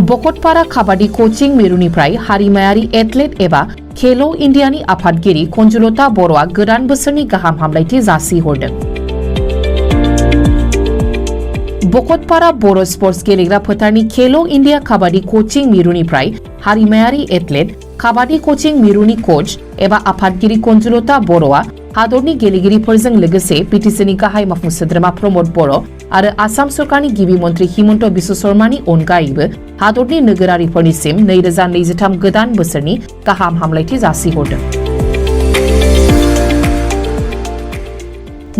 बकटपारा काबादि कोचिं मिरुनिफ्राय हारिमायारि एथलेट एबा खेलो इन्डियानि आफादगिरि कन्जुलता बर'आ गोदान बोसोरनि गाहाम हामलायथि जासिहरदों। बकटपारा बर' स्पर्ट्स गेलेग्रा फोथारनि खेलो इन्डिया काबादि कोचिं मिरुनिफ्राय हारिमायारि एथलेट काबादि कोचिं मिरुनि कोच एबा आफादगिरि कन्जुलता बर'आ हादरनि गेलेगिरिफोरजों लोगोसे बिटिसिनि गाहाय मावफुं सोद्रोमा प्रमद बर' आरो आसाम सरकारनि गिबि मन्त्रि हिमन्त बिश्व शर्मानि अनगायैबो हादरनि नोगोरारिफोरनिसिम 2023 गोदान बोसोरनि गाहाम हामलायथि जासिहरदों।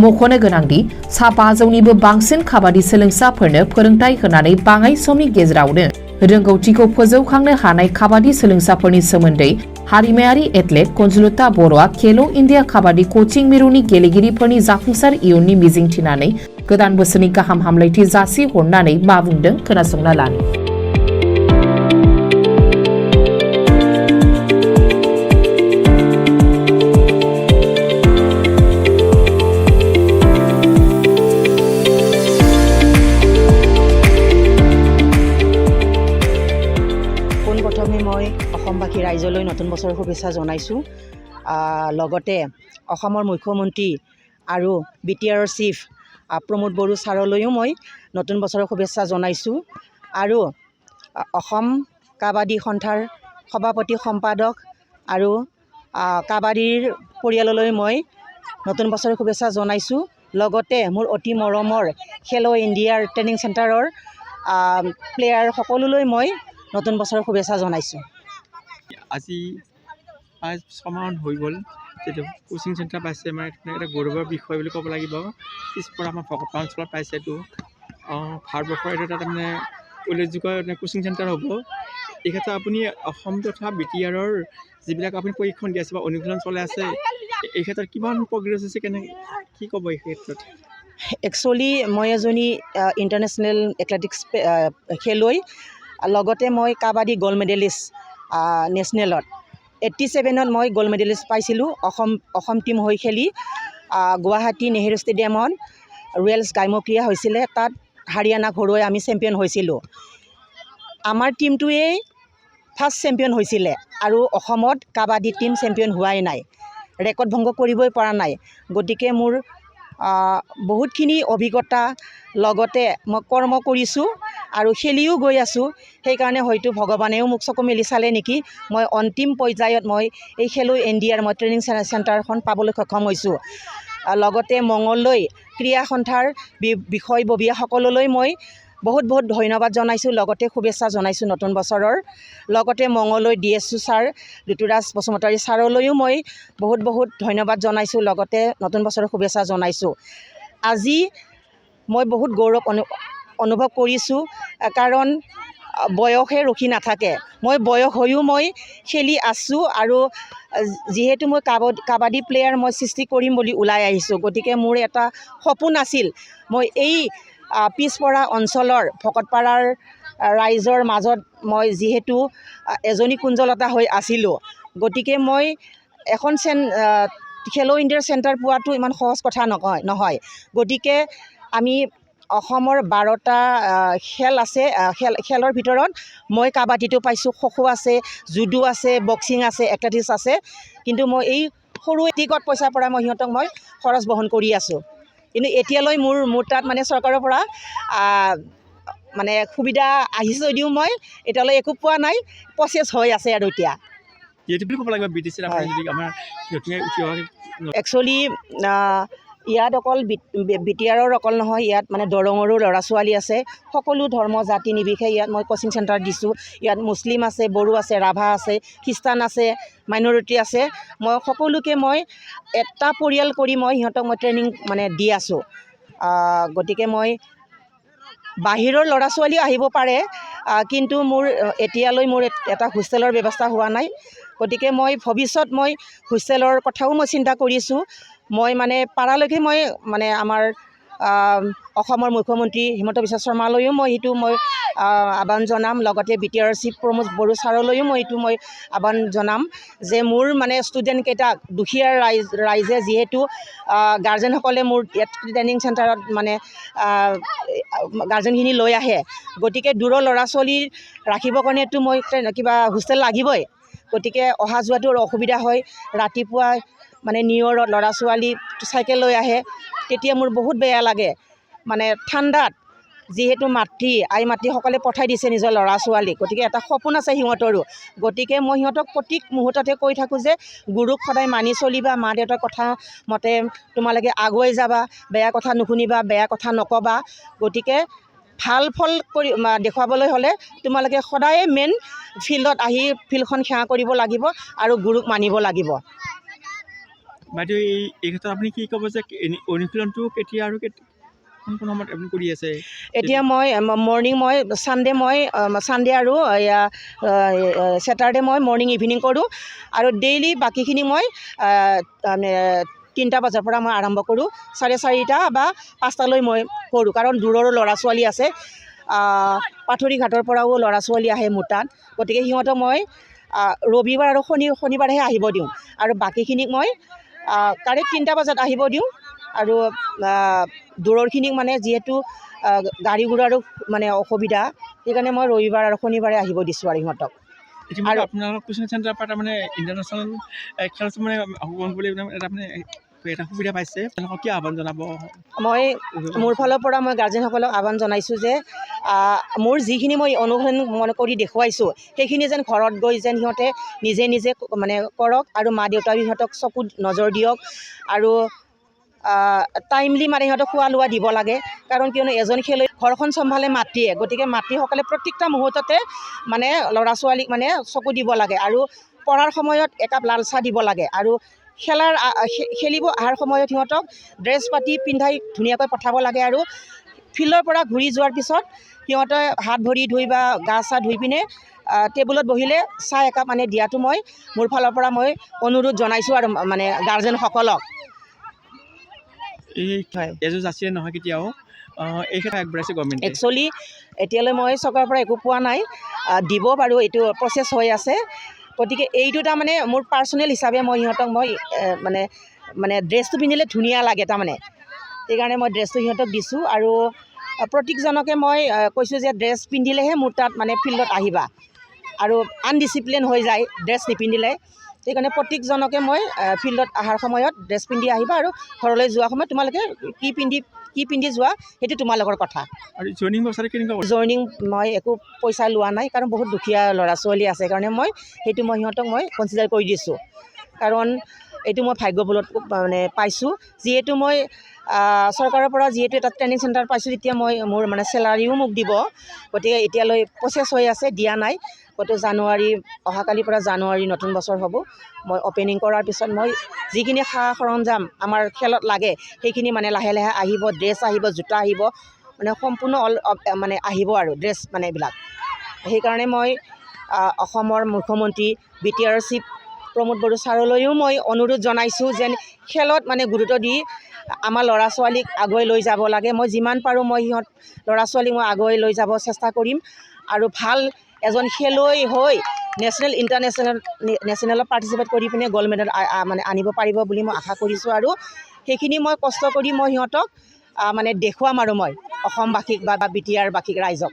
मख'नो गोनांदि सा 500निबो बांसिन काबादि सोलोंसाफोरनो फोरोंथाय होनानै बाङाइ समनि गेजेरावनो रोंगौथिखौ फोजौखांनो हानाय काबादि सोलोंसाफोरनि सोमोन्दै हारिमायारि एथलेट कन्जुलता बर'आ खेलो इन्डिया काबादि कोचिं मिरुनि गेलेगिरिफोरनि जाफुंसार इयुननि मिजिंथिनानै गोदान बोसोरनि गाहाम हामलायथि जासिहरनानै मा बुंदों खोनासंना लानो। অসমবাসী ৰাইজলৈ নতুন বছৰৰ শুভেচ্ছা জনাইছোঁ। লগতে অসমৰ মুখ্যমন্ত্ৰী আৰু BTRৰ চিফ প্ৰমোদ বড়ো ছাৰলৈও মই নতুন বছৰৰ শুভেচ্ছা জনাইছোঁ আৰু অসম কাবাডী সন্থাৰ সভাপতি সম্পাদক আৰু কাবাডীৰ পৰিয়াললৈ মই নতুন বছৰৰ শুভেচ্ছা জনাইছোঁ। লগতে মোৰ অতি মৰমৰ খেলো ইণ্ডিয়াৰ ট্ৰেইনিং চেণ্টাৰৰ প্লেয়াৰ সকলোলৈ মই নতুন বছৰৰ শুভেচ্ছা জনাইছোঁ। আজি 5-6 মাহ হৈ গ'ল যিটো কোচিং চেণ্টাৰ পাইছে আমাৰ এটা গৌৰৱৰ বিষয় বুলি ক'ব লাগিব। পিছপৰা আমাৰ ভকতপাৰা অঞ্চলত পাইছে এইটো ভাৰতবৰ্ষৰ এটা তাৰমানে উল্লেখযোগ্য কোচিং চেণ্টাৰ হ'ব। এই ক্ষেত্ৰত আপুনি অসম তথা BTRৰ যিবিলাক আপুনি প্ৰশিক্ষণ দি আছে বা অনুশীলন চলাই আছে এই ক্ষেত্ৰত কিমান প্ৰগ্ৰেছ হৈছে কি ক'ব এই ক্ষেত্ৰত? একচুৱেলি মই এজনী ইণ্টাৰনেশ্যনেল এথলেটিক্স খেলুৱৈ, লগতে মই কাবাডী গ'ল্ড মেডেলিষ্ট নেশ্যনেলত 87ত মই গ'ল্ড মেডেলিষ্ট পাইছিলোঁ। অসম টীম হৈ খেলি গুৱাহাটী নেহেৰু ষ্টেডিয়ামত ৰয়েলছ গ্ৰাম্য ক্ৰীড়া হৈছিলে, তাত হাৰিয়ানাক হৰুৱাই আমি চেম্পিয়ন হৈছিলোঁ। আমাৰ টীমটোৱেই ফাৰ্ষ্ট চেম্পিয়ন হৈছিলে আৰু অসমত কাবাডী টীম চেম্পিয়ন হোৱাই নাই, ৰেকৰ্ড ভংগ কৰিবই পৰা নাই। গতিকে মোৰ বহুতখিনি অভিজ্ঞতা, লগতে মই কৰ্ম কৰিছোঁ আৰু খেলিও গৈ আছোঁ। সেইকাৰণে হয়তো ভগৱানেও মোক চকু মেলি চালে নেকি, মই অন্তিম পৰ্যায়ত মই এই খেলো ইণ্ডিয়াৰ মই ট্ৰেইনিং চেণ্টাৰখন পাবলৈ সক্ষম হৈছোঁ। লগতে মঙলদৈ ক্ৰীড়া সন্থাৰ বিষয়ববীয়াসকললৈ মই বহুত বহুত ধন্যবাদ জনাইছোঁ, লগতে শুভেচ্ছা জনাইছোঁ নতুন বছৰৰ। লগতে মঙলদৈ DSO ছাৰ ঋতুৰাজ বসুমতাৰী ছাৰলৈও মই বহুত বহুত ধন্যবাদ জনাইছোঁ, লগতে নতুন বছৰৰ শুভেচ্ছা জনাইছোঁ। আজি মই বহুত গৌৰৱ অনুভৱ কৰিছোঁ, কাৰণ বয়সে ৰখি নাথাকে। মই বয়স হৈও মই খেলি আছোঁ আৰু যিহেতু মই কাবাডী প্লেয়াৰ মই সৃষ্টি কৰিম বুলি ওলাই আহিছোঁ। গতিকে মোৰ এটা সপোন আছিল, মই এই পিছপৰা অঞ্চলৰ ভকতপাৰাৰ ৰাইজৰ মাজত মই যিহেতু এজনী কুঞ্জলতা হৈ আছিলোঁ, গতিকে মই এখন খেলো ইণ্ডিয়াৰ চেণ্টাৰ পোৱাটো ইমান সহজ কথা নহয়। গতিকে আমি অসমৰ 12টা খেল আছে, খেলৰ ভিতৰত মই কাবাডীটো পাইছোঁ, খো-খো আছে, জুডো আছে, বক্সিং আছে, এথলেটিক্স আছে। কিন্তু মই এই সৰু টিকট পইচাৰ পৰা মই সিহঁতক মই খৰচ বহন কৰি আছোঁ। কিন্তু এতিয়ালৈ মোৰ তাত মানে চৰকাৰৰ পৰা মানে সুবিধা আহিছে যদিও মই এতিয়ালৈ একো পোৱা নাই, প্ৰচেছ হৈ আছে আৰু এতিয়া। একচুৱেলি ইয়াত অকল BTRৰ অকল নহয়, ইয়াত মানে দৰঙৰো ল'ৰা ছোৱালী আছে, সকলো ধৰ্ম জাতি নিৰ্বিশেষে ইয়াত মই কোচিং চেণ্টাৰ দিছোঁ। ইয়াত মুছলিম আছে, বড়ো আছে, ৰাভা আছে, খ্ৰীষ্টান আছে, মাইনৰিটি আছে। মই সকলোকে মই এটা পৰিয়াল কৰি মই সিহঁতক মই ট্ৰেইনিং মানে দি আছোঁ। গতিকে মই বাহিৰৰ ল'ৰা ছোৱালীও আহিব পাৰে, কিন্তু এতিয়ালৈ মোৰ এটা হোষ্টেলৰ ব্যৱস্থা হোৱা নাই। গতিকে মই ভৱিষ্যত মই হোষ্টেলৰ কথাও মই চিন্তা কৰিছোঁ। মই মানে পাৰালৈকে মই মানে আমাৰ অসমৰ মুখ্যমন্ত্ৰী হিমন্ত বিশ্ব শৰ্মালৈও মই সেইটো মই আহ্বান জনাম লগতে BTRC প্ৰমোদ বড়ো ছাৰলৈও মই এইটো মই আহ্বান জনাম যে মোৰ মানে ষ্টুডেণ্টকেইটাক দুখীয়া ৰাইজে যিহেতু গাৰ্জেনসকলে মোৰ ইয়াত ট্ৰেইনিং চেণ্টাৰত মানে গাৰ্জেনখিনি লৈ আহে গতিকে দূৰৰ ল'ৰা ছোৱালী ৰাখিবৰ কাৰণেতো মই কিবা হোষ্টেল লাগিবই গতিকে অহা যোৱাটোৰ অসুবিধা হয় ৰাতিপুৱা মানে নিয়ৰত ল'ৰা ছোৱালী চাইকেল লৈ আহে তেতিয়া মোৰ বহুত বেয়া লাগে মানে ঠাণ্ডাত যিহেতু আই মাতৃসকলে পঠাই দিছে নিজৰ ল'ৰা ছোৱালীক গতিকে এটা সপোন আছে সিহঁতৰো গতিকে মই সিহঁতক প্ৰত্যেক মুহূৰ্ততে কৈ থাকোঁ যে গুৰুক সদায় মানি চলিবা মা দেউতাৰ কথা মতে তোমালোকে আগুৱাই যাবা বেয়া কথা নুশুনিবা বেয়া কথা নকবা গতিকে ভাল ফল কৰি দেখুৱাবলৈ হ'লে তোমালোকে সদায় মেইন ফিল্ডত আহি ফিল্ডখন সেৱা কৰিব লাগিব আৰু গুৰুক মানিব লাগিব বাইদেউ এই ক্ষেত্ৰত আপুনি কি ক'ব যে অনুশীলনটো কেতিয়া আৰু কোন সময়ত আপুনি কৰি আছে এতিয়া মই মৰ্ণিং মই ছানডে আৰু এয়া ছেটাৰডে মই মৰ্ণিং ইভিনিং কৰোঁ আৰু ডেইলি বাকীখিনি মই 3টা বজাৰ পৰা মই আৰম্ভ কৰোঁ 4:30 বা 5টালৈ মই কৰোঁ কাৰণ দূৰৰো ল'ৰা ছোৱালী আছে পাথৰিঘাটৰ পৰাও ল'ৰা ছোৱালী আহে মোৰ তাত গতিকে সিহঁতক মই ৰবিবাৰ আৰু শনিবাৰেহে আহিব দিওঁ আৰু বাকীখিনিক মই কাৰেক্ট 3টা বজাত আহিব দিওঁ আৰু দূৰৰখিনিক মানে যিহেতু গাড়ী ঘোঁৰাৰো মানে অসুবিধা সেইকাৰণে মই ৰবিবাৰ আৰু শনিবাৰে আহিব দিছোঁ আৰু সিহঁতক আৰু আপোনালোকৰ কোচিং চেণ্টাৰৰ পৰা তাৰমানে ইণ্টাৰনেশ্যনেল খেল মানে অংশগ্ৰহণ কৰিবলৈ তাৰমানে এটা সুবিধা পাইছে তেওঁলোকক কি আহ্বান জনাব মই মোৰ ফালৰ পৰা মই গাৰ্জেনসকলক আহ্বান জনাইছোঁ যে মোৰ যিখিনি মই অনুসৰণ কৰি দেখুৱাইছোঁ সেইখিনি যেন ঘৰত গৈ যেন সিহঁতে নিজে মানে কৰক আৰু মা দেউতাক সিহঁতক চকুত নজৰ দিয়ক আৰু টাইমলি মানে সিহঁতক খোৱা লোৱা দিব লাগে কাৰণ কিয়নো এজন খেলুৱৈ ঘৰখন চম্ভালে মাতৃয়ে গতিকে মাতৃসকলে প্ৰত্যেকটা মুহূৰ্ততে মানে ল'ৰা ছোৱালীক মানে চকু দিব লাগে আৰু পঢ়াৰ সময়ত একাপ লাল চাহ দিব লাগে আৰু খেলিব অহাৰ সময়ত সিহঁতক ড্ৰেছ পাতি পিন্ধাই ধুনীয়াকৈ পঠাব লাগে আৰু ফিল্ডৰ পৰা ঘূৰি যোৱাৰ পিছত সিহঁতে হাত ভৰি ধুই বা গা চা ধুই পিনে টেবুলত বহিলে চাহ একাপ মানে দিয়াটো মই মোৰ ফালৰ পৰা মই অনুৰোধ জনাইছোঁ আৰু মানে গাৰ্জেনসকলক এযোৰ যাচিয়ে নহয় কেতিয়াও এই ক্ষেত্ৰত আগবাঢ়িছে গভৰ্ণমেণ্টে একচুৱেলি এতিয়ালৈ মই চৰকাৰৰ পৰা একো পোৱা নাই দিব বাৰু এইটো প্ৰচেছ হৈ আছে গতিকে এইটো তাৰমানে মোৰ পাৰ্চনেল হিচাপে মই সিহঁতক মই মানে ড্ৰেছটো পিন্ধিলে ধুনীয়া লাগে তাৰমানে সেইকাৰণে মই ড্ৰেছটো সিহঁতক দিছোঁ আৰু প্ৰত্যেকজনকে মই কৈছোঁ যে ড্ৰেছ পিন্ধিলেহে মোৰ তাত মানে ফিল্ডত আহিবা আৰু আনডিচিপ্লিন হৈ যায় ড্ৰেছ নিপিন্ধিলে সেইকাৰণে প্ৰত্যেকজনকে মই ফিল্ডত অহাৰ সময়ত ড্ৰেছ পিন্ধি আহিবা আৰু ঘৰলৈ যোৱা সময়ত তোমালোকে কি পিন্ধি যোৱা সেইটো তোমালোকৰ কথা আৰু জইনিং মই একো পইচা লোৱা নাই কাৰণ বহুত দুখীয়া ল'ৰা ছোৱালী আছে সেইকাৰণে মই সিহঁতক মই কনচিডাৰ কৰি দিছোঁ কাৰণ এইটো মই ভাগ্যবলত মানে পাইছোঁ যিহেতু মই চৰকাৰৰ পৰা যিহেতু এটা ট্ৰেইনিং চেণ্টাৰ পাইছোঁ তেতিয়া মোৰ মানে চেলাৰিও মোক দিব গতিকে এতিয়ালৈ প্ৰচেছ হৈ আছে দিয়া নাই গতিকে অহাকালিৰ পৰা জানুৱাৰী নতুন বছৰ হ'ব মই অ'পেনিং কৰাৰ পিছত মই যিখিনি সা সৰঞ্জাম আমাৰ খেলত লাগে সেইখিনি মানে লাহে লাহে আহিব ড্ৰেছ আহিব জোতা আহিব মানে সম্পূৰ্ণ মানে আহিব আৰু ড্ৰেছ মানে এইবিলাক সেইকাৰণে মই অসমৰ মুখ্যমন্ত্ৰী BTRC প্ৰমোদ বড়ো ছাৰলৈও মই অনুৰোধ জনাইছোঁ যেন খেলত মানে গুৰুত্ব দি আমাৰ ল'ৰা ছোৱালীক আগুৱাই লৈ যাব লাগে মই যিমান পাৰোঁ মই ল'ৰা ছোৱালীক মই আগুৱাই লৈ যাব চেষ্টা কৰিম আৰু ভাল এজন খেলুৱৈ হৈ নেশ্যনেলত পাৰ্টিচিপেট কৰি পিনে গ'ল্ড মেডেল মানে আনিব পাৰিব বুলি মই আশা কৰিছোঁ আৰু সেইখিনি মই কষ্ট কৰি মই সিহঁতক মানে দেখুৱাম আৰু মই অসমবাসীক বা BTR বাসীক ৰাইজক